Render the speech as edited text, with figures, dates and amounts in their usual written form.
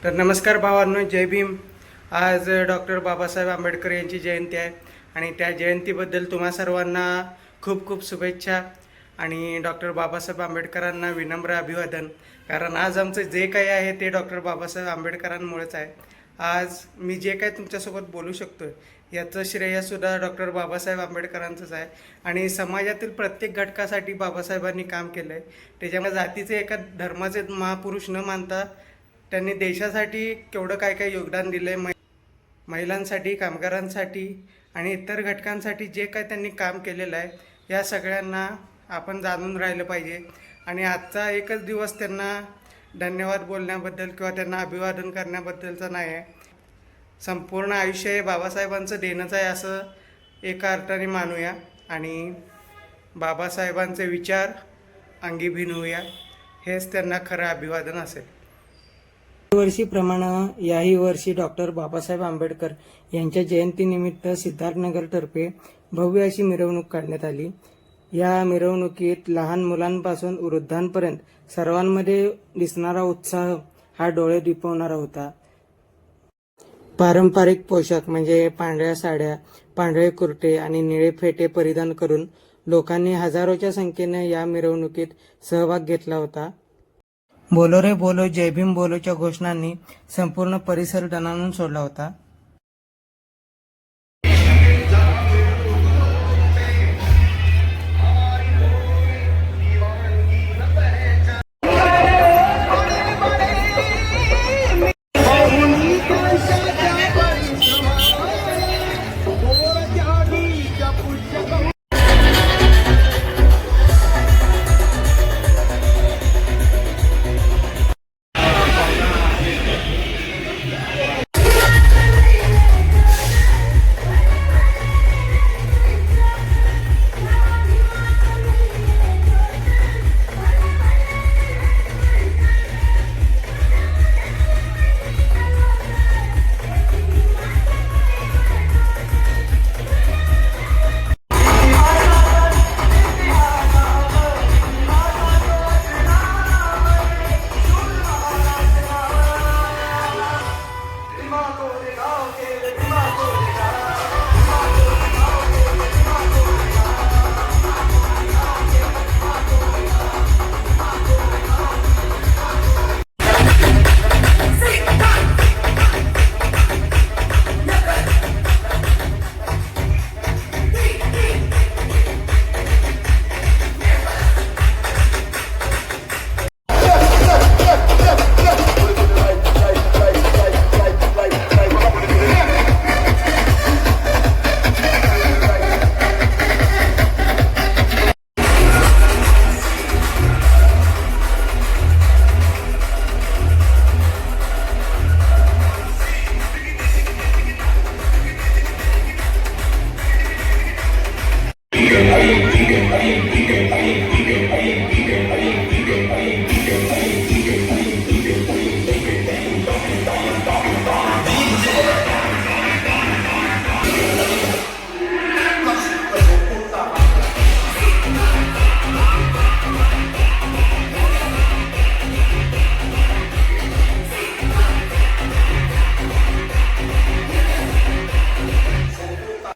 तर नमस्कार भावांनो, जय भीम. आज डॉक्टर बाबासाहेब आंबेडकर यांची जयंती आहे आणि त्या जयंतीबद्दल तुम्हा सर्वांना खूप खूप शुभेच्छा आणि डॉक्टर बाबासाहेब आंबेडकरांना विनम्र अभिवादन. कारण आज आमचं जे काही आहे ते डॉक्टर बाबासाहेब आंबेडकरांमुळेच आहे. आज मी जे काही तुमच्यासोबत बोलू शकतो याचं श्रेयसुद्धा डॉक्टर बाबासाहेब आंबेडकरांचंच आहे आणि समाजातील प्रत्येक घटकासाठी बाबासाहेबांनी काम केलं आहे. त्याच्यामुळे जातीचे एका धर्माचे महापुरुष न मानता त्यांनी देशासाठी केवढं काय काय योगदान दिलं आहे. महिलांसाठी, कामगारांसाठी आणि इतर घटकांसाठी जे काय त्यांनी काम केलेलं आहे या सगळ्यांना आपण जाणून राहिलं पाहिजे. आणि आजचा एकच दिवस त्यांना धन्यवाद बोलण्याबद्दल किंवा त्यांना अभिवादन करण्याबद्दलचं नाही आहे. संपूर्ण आयुष्य हे बाबासाहेबांचं देणंच आहे असं एका अर्थाने मानूया आणि बाबासाहेबांचे विचार अंगी भिनवूया. हेच त्यांना खरं अभिवादन असेल. वर्षीप्रमाणे याही वर्षी डॉक्टर बाबासाहेब आंबेडकर यांच्या जयंतीनिमित्त सिद्धार्थनगरतर्फे भव्य अशी मिरवणूक काढण्यात आली. या मिरवणुकीत लहान मुलांपासून वृद्धांपर्यंत सर्वांमध्ये दिसणारा उत्साह हा डोळे दिपवणारा होता. पारंपरिक पोशाख म्हणजे पांढऱ्या साड्या, पांढरे कुर्ते आणि निळे फेटे परिधान करून लोकांनी हजारोच्या संख्येने या मिरवणुकीत सहभाग घेतला होता. बोलो रे बोलो, जय भीम बोलोच्या घोषणांनी संपूर्ण परिसर दणाणून सोडला होता.